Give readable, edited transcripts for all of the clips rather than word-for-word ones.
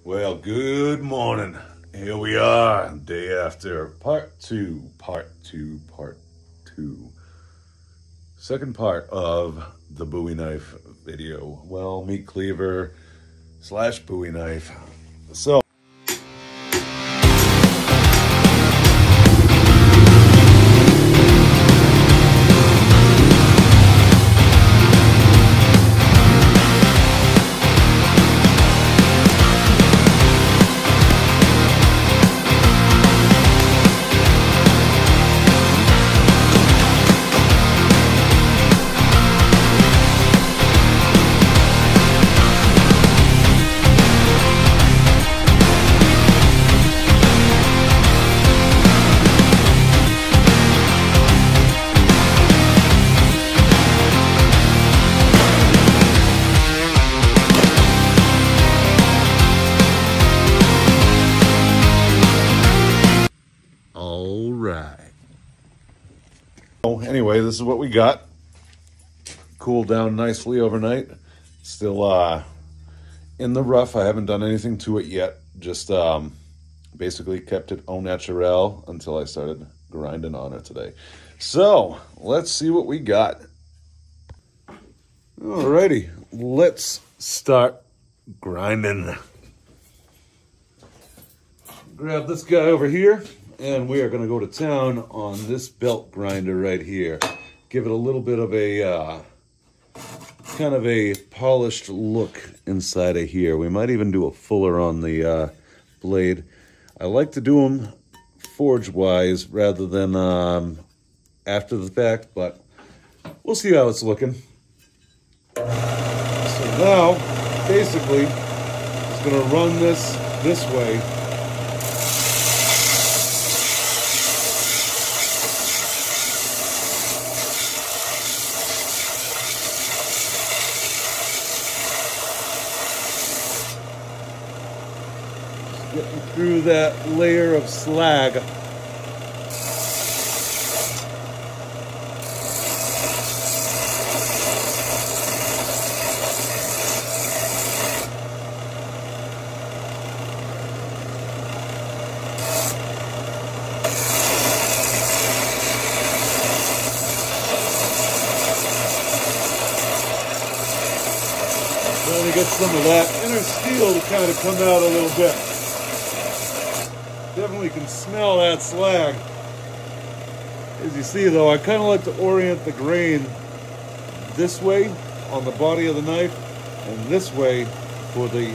Well, good morning. Here we are, day after part two. Second part of the Bowie knife video. Well, meat cleaver / Bowie knife. So, anyway, this is what we got. Cooled down nicely overnight. Still in the rough. I haven't done anything to it yet. Just basically kept it au naturel until I started grinding on it today. So, let's see what we got. Alrighty, let's start grinding. Grab this guy over here. And we are going to go to town on this belt grinder right here. Give it a little bit of a, kind of a polished look inside of here. We might even do a fuller on the blade. I like to do them forge-wise rather than after the fact, but we'll see how it's looking. So now, basically, it's going to run this way. Getting through that layer of slag. Trying to get some of that inner steel to kind of come out a little bit. Definitely can smell that slag. As you see though, I kind of like to orient the grain this way on the body of the knife and this way for the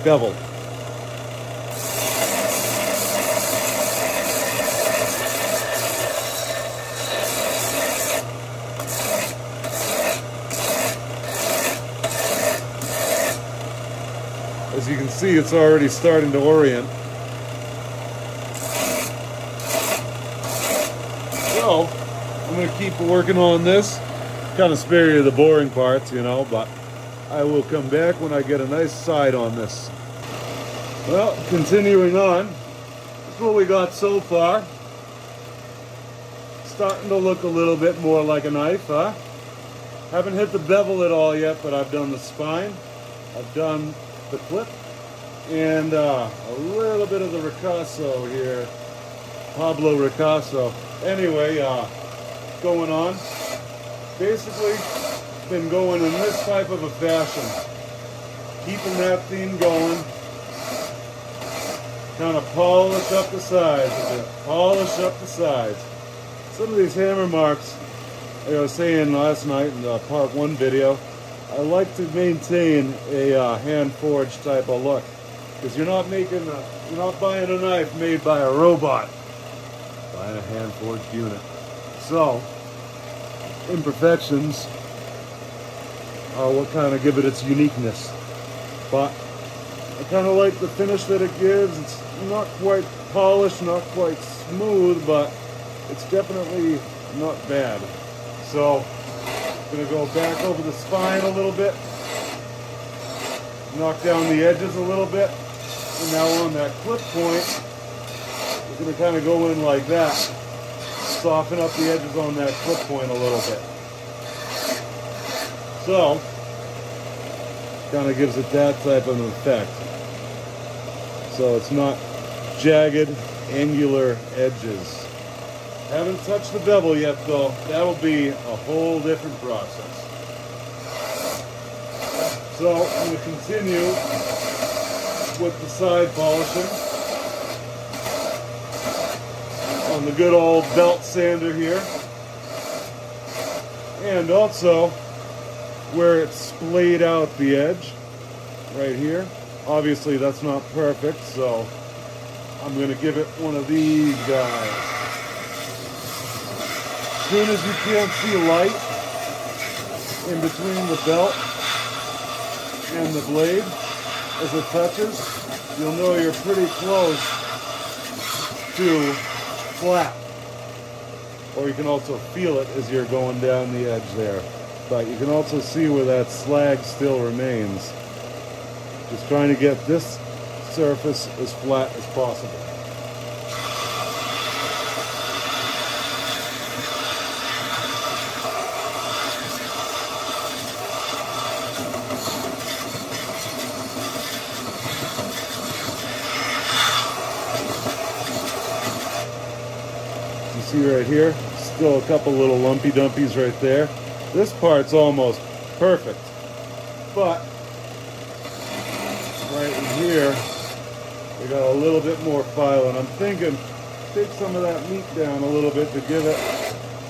bevel. As you can see, it's already starting to orient. So, I'm going to keep working on this. Kind of spare you the boring parts, you know, but I will come back when I get a nice side on this. Well, continuing on, this is what we got so far. Starting to look a little bit more like a knife, huh? Haven't hit the bevel at all yet, but I've done the spine. I've done the clip. And a little bit of the ricasso here. Pablo Ricasso. Anyway, going on. Basically, been going in this type of a fashion. Keeping that theme going. Kind of polish up the sides a bit. Polish up the sides. Some of these hammer marks, like I was saying last night in the part 1 video, I like to maintain a hand forged type of look. Because you're not buying a knife made by a robot. Buying a hand forged unit. So, imperfections are what kind of give it its uniqueness. But I kind of like the finish that it gives. It's not quite polished, not quite smooth, but it's definitely not bad. So, I'm going to go back over the spine a little bit. Knock down the edges a little bit. And now on that clip point, we're going to kind of go in like that. Soften up the edges on that clip point a little bit. So, kind of gives it that type of effect. so it's not jagged, angular edges. Haven't touched the bevel yet though. That'll be a whole different process. So I'm going to continue with the side polishing on the good old belt sander here. And also where it's splayed out the edge right here. Obviously that's not perfect, so I'm going to give it one of these guys. As soon as you can't see light in between the belt and the blade as it touches, you'll know you're pretty close to flat. Or you can also feel it as you're going down the edge there. But you can also see where that slag still remains. Just trying to get this surface as flat as possible. You see right here, still a couple little lumpy dumpies right there. This part's almost perfect, but right in here, we got a little bit more filing. I'm thinking, take some of that meat down a little bit to give it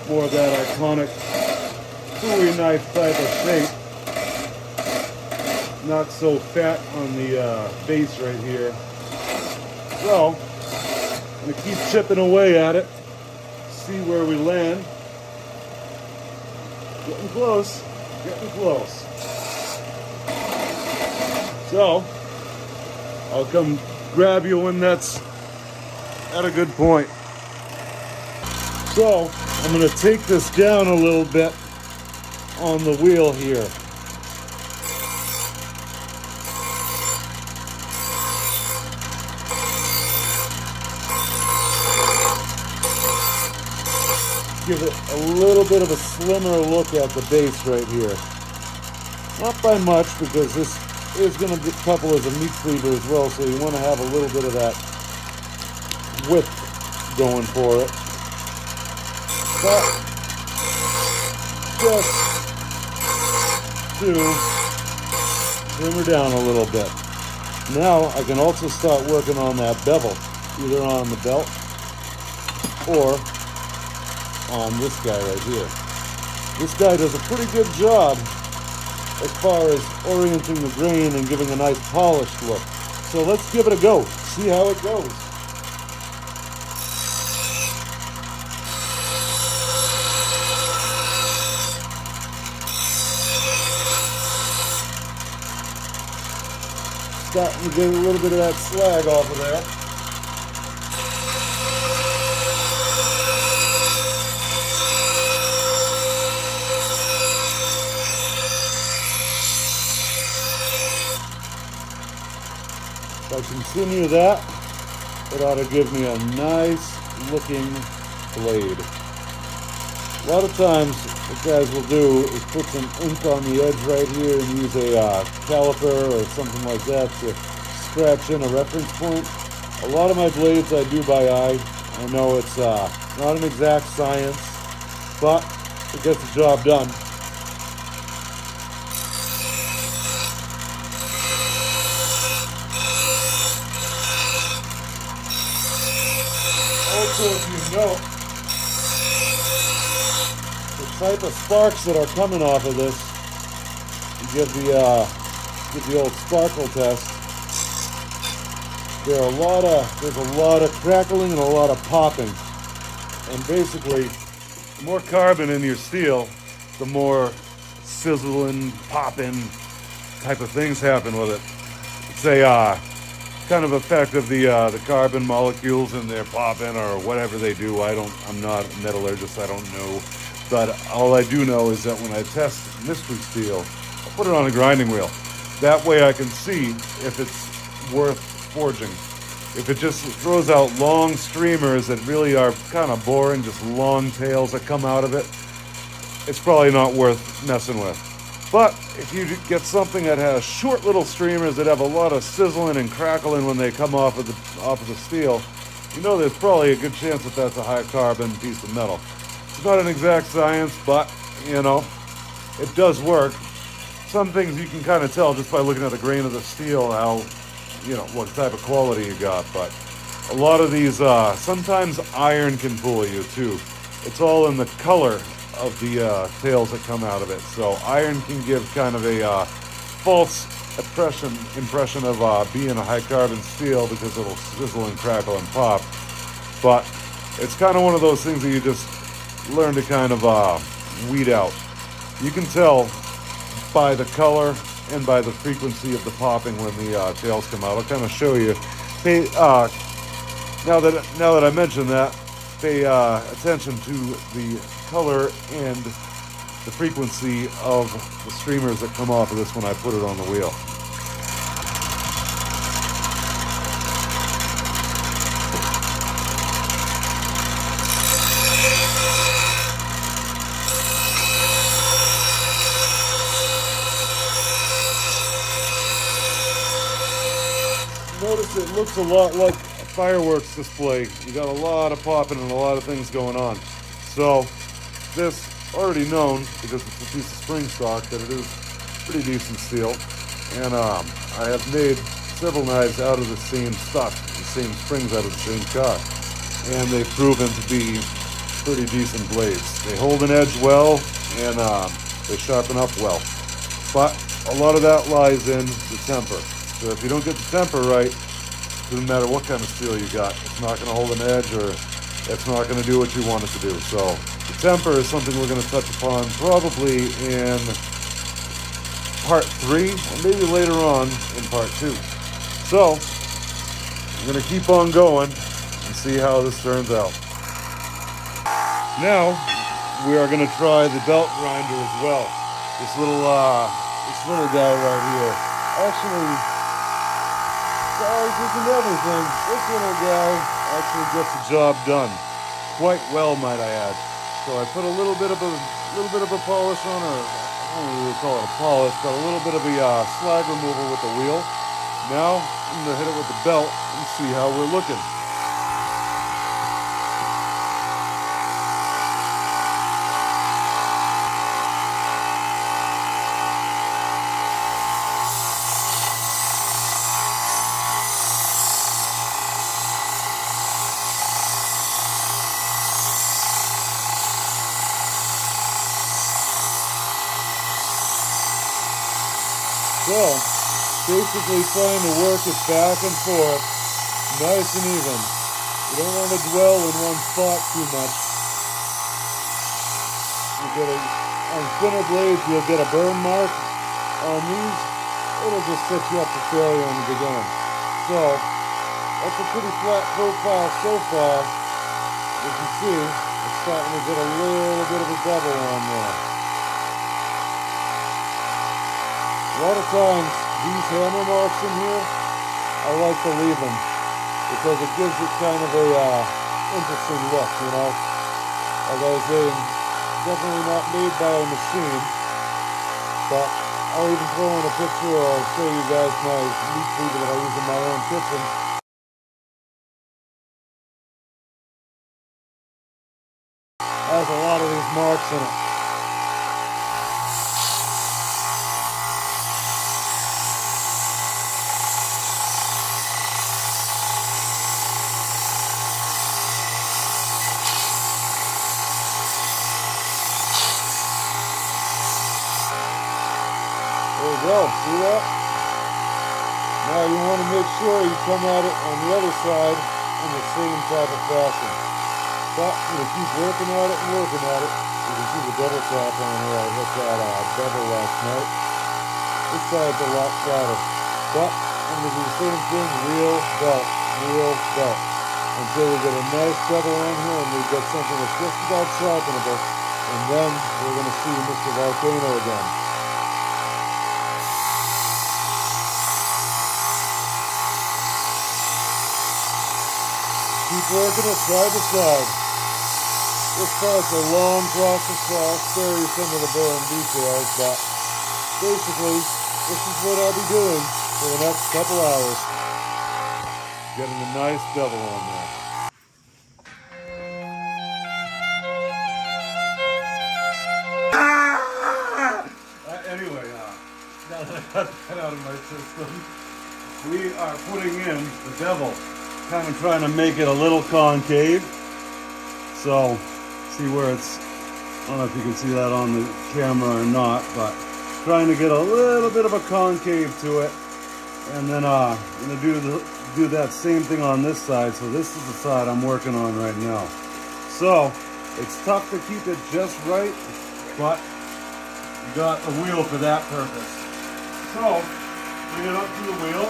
more of that iconic Bowie knife type of shape. Not so fat on the base right here. So, I'm going to keep chipping away at it, see where we land. Getting close, getting close. So, I'll come grab you when that's at a good point. So, I'm going to take this down a little bit on the wheel here. Give it a little bit of a slimmer look at the base right here. Not by much, because this is going to couple as a meat cleaver as well, so you want to have a little bit of that width going for it. But just to trim her down a little bit. Now I can also start working on that bevel, either on the belt or on this guy right here. This guy does a pretty good job as far as orienting the grain and giving a nice polished look. So let's give it a go, see how it goes. Starting to get a little bit of that slag off of there. If I continue that, it ought to give me a nice looking blade. A lot of times what guys will do is put some ink on the edge right here and use a caliper or something like that to scratch in a reference point. A lot of my blades I do by eye. I know it's not an exact science, but it gets the job done. Also, if you know, the type of sparks that are coming off of this, you give the old sparkle test. There's a lot of crackling and a lot of popping, and basically, the more carbon in your steel, the more sizzling, popping type of things happen with it. It's a kind of effect of the carbon molecules in their popping or whatever they do. I'm not a metallurgist, I don't know. But all I do know is that when I test mystery steel, I put it on a grinding wheel. That way I can see if it's worth forging. If it just throws out long streamers that really are kind of boring, just long tails that come out of it, it's probably not worth messing with. But if you get something that has short little streamers that have a lot of sizzling and crackling when they come off of the steel, you know there's probably a good chance that that's a high carbon piece of metal. It's not an exact science, but you know, it does work. Some things you can kind of tell just by looking at the grain of the steel, how, you know, what type of quality you got. But a lot of these, sometimes iron can fool you too. It's all in the color of the tails that come out of it. So iron can give kind of a false impression of being a high carbon steel because it'll sizzle and crackle and pop. But it's kind of one of those things that you just learn to kind of weed out. You can tell by the color and by the frequency of the popping when the tails come out. I'll kind of show you. Pay, now that I mentioned that, pay attention to the color and the frequency of the streamers that come off of this when I put it on the wheel. Notice it looks a lot like a fireworks display. You got a lot of popping and a lot of things going on. So this, already known because it's a piece of spring stock, that it is pretty decent steel. And I have made several knives out of the same stuff, the same springs out of the same car. And they've proven to be pretty decent blades. They hold an edge well and they sharpen up well. But a lot of that lies in the temper. So if you don't get the temper right, it doesn't matter what kind of steel you got. It's not going to hold an edge, or it's not going to do what you want it to do. So the temper is something we're going to touch upon probably in part 3, or maybe later on in part 2. So I'm going to keep on going and see how this turns out. Now we are going to try the belt grinder as well. This little guy right here. Actually, size isn't everything. This little guy actually gets the job done quite well, might I add. So I put a little bit of a polish on, or I don't really call it a polish, but a little bit of a slag removal with the wheel. Now I'm gonna hit it with the belt and see how we're looking. So, basically trying to work it back and forth, nice and even. You don't want to dwell in one spot too much. On thinner blades, you'll get a burn mark. On these, it'll just set you up for failure in the beginning. So, that's a pretty flat profile so far. As you see, it's starting to get a little bit of a bubble on there. A lot of times, these hammer marks in here, I like to leave them because it gives it kind of a interesting look, you know. Like I was saying, definitely not made by a machine, but I'll even throw in a picture or I'll show you guys my meat cleaver that I use in my own kitchen. Has a lot of these marks in it. There you go, see that? Now you want to make sure you come at it on the other side in the same type of fashion. But you know, keep working at it and working at it. You can see the double tap on here. I hit that bevel last night. This side's a lot flatter. But I'm going to do the same thing, reel, belt, until we get a nice bevel on here and we get something that's just about sharpenable. And then we're going to see Mr. Volcano again. Keep working it side to side. This part's a long process, so I'll spare you some of the boring details, but basically, this is what I'll be doing for the next couple hours. Getting a nice bevel on there. Anyway, now that I got that out of my system, we are putting in the bevel, kind of trying to make it a little concave. So, see where it's, I don't know if you can see that on the camera or not, but trying to get a little bit of a concave to it. And then I'm going to do that same thing on this side. So this is the side I'm working on right now. So, it's tough to keep it just right, but you got the wheel for that purpose. So, bring it up to the wheel.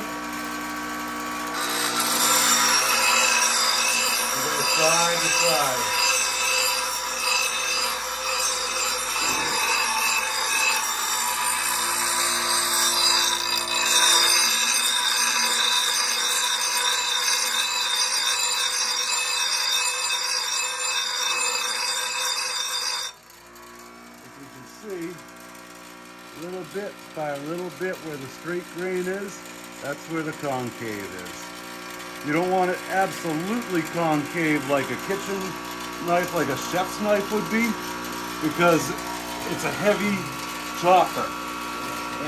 And go side to side. See, little bit by little bit where the straight grain is, that's where the concave is. You don't want it absolutely concave like a kitchen knife, like a chef's knife would be, because it's a heavy chopper.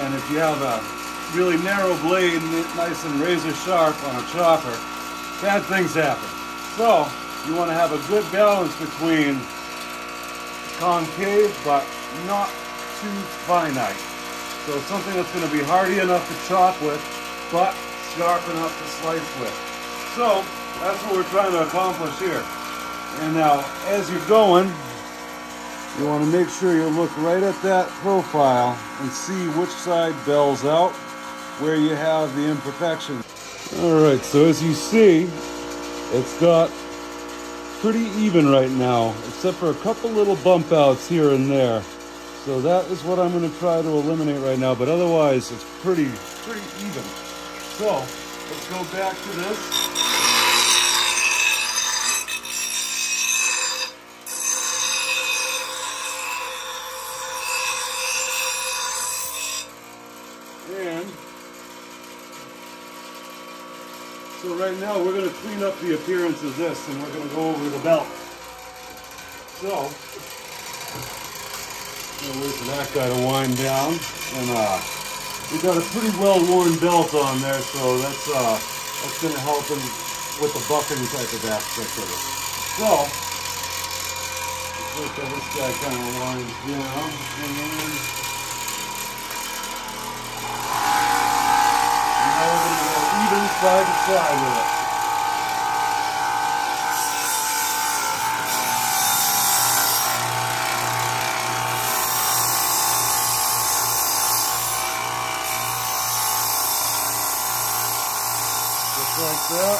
And if you have a really narrow blade, nice and razor sharp on a chopper, bad things happen. So you want to have a good balance between concave but not too finite. So something that's going to be hardy enough to chop with, but sharp enough to slice with. So that's what we're trying to accomplish here. And now, as you're going, you want to make sure you look right at that profile and see which side bells out, where you have the imperfections. Alright, so as you see, it's got pretty even right now, except for a couple little bump outs here and there. So that is what I'm going to try to eliminate right now, but otherwise it's pretty even. So let's go back to this. And so right now we're going to clean up the appearance of this, and we're going to go over the belt. So wait for that guy to wind down, and we've got a pretty well-worn belt on there, so that's going to help him with the buffing type of aspect of it. So let's look at this guy kind of winds down, and then now we're going to go even side to side with it. Like that.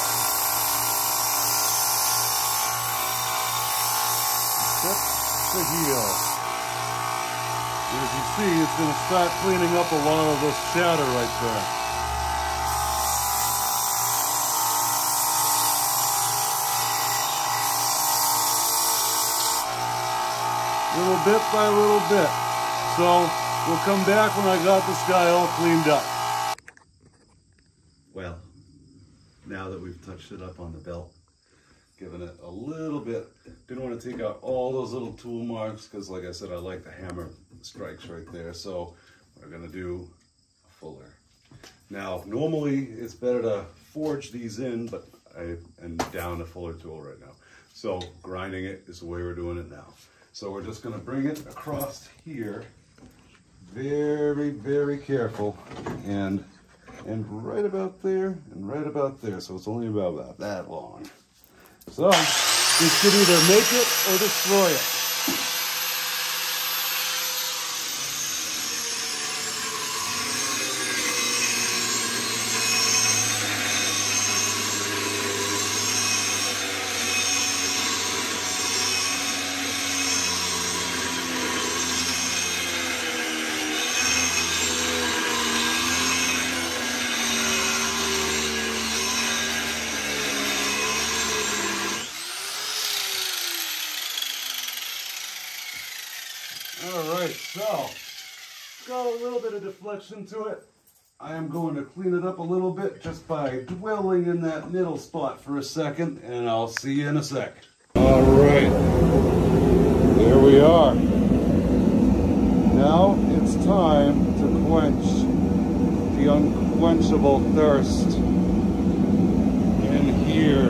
Tip to heel. And as you see, it's going to start cleaning up a lot of this chatter right there. Little bit by little bit. So we'll come back when I got this guy all cleaned up. Well, now that we've touched it up on the belt, giving it a little bit, didn't want to take out all those little tool marks because, like I said, I like the hammer strikes right there. So we're going to do a fuller. Now, normally it's better to forge these in, but I am down a fuller tool right now. So grinding it is the way we're doing it now. So we're just going to bring it across here, very, very careful, and right about there, and right about there. So it's only about that long. So this could either make it or destroy it. Alright, so got a little bit of deflection to it. I am going to clean it up a little bit just by dwelling in that middle spot for a second, and I'll see you in a sec. All right, there we are. Now it's time to quench the unquenchable thirst in here.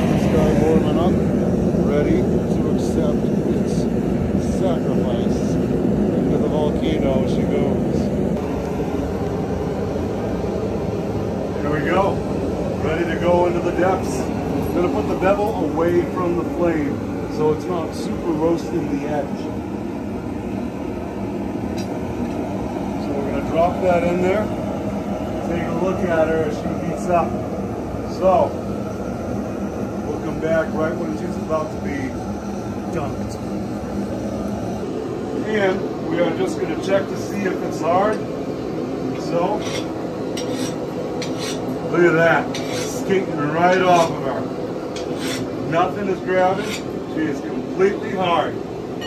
This guy warming up, ready to accept its sacrifice. Into the volcano she goes. Here we go, ready to go into the depths. I'm going to put the bevel away from the flame so it's not super roasting the edge. So we're going to drop that in there. Take a look at her as she heats up. So we'll come back right when she's about to be dunked. And we are just going to check to see if it's hard. So, look at that. Skating right off of her. Nothing is grabbing. She is completely hard.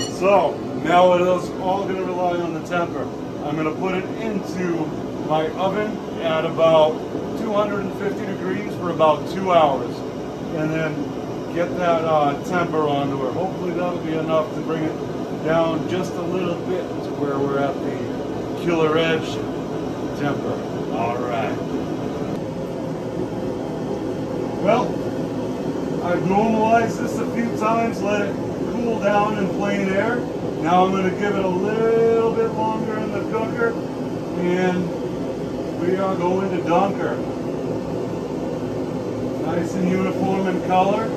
So, now it is all going to rely on the temper. I'm going to put it into my oven at about 250 degrees for about 2 hours. And then get that temper onto her. Hopefully that'll be enough to bring it down just a little bit to where we're at the killer edge temper. All right. Well, I've normalized this a few times, let it cool down in plain air. Now I'm going to give it a little bit longer in the cooker, and we are going to dunk her. Nice and uniform in color.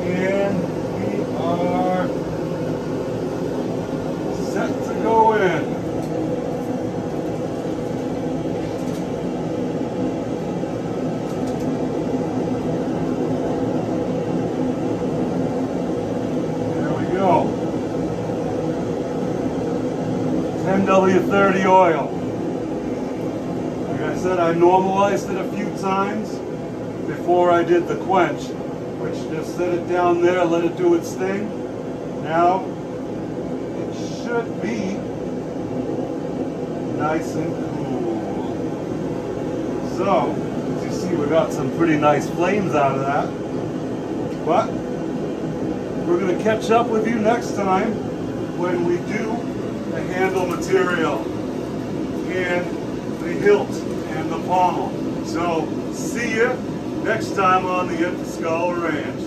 And we are set to go in. There we go. 10W30 oil. Like I said, I normalized it a few times before I did the quench, which just set it down there, let it do its thing. Now, it should be nice and cool. So, as you see, we got some pretty nice flames out of that. But, we're going to catch up with you next time when we do the handle material and the hilt and the pommel. So, see you next time on the Skull Ranch.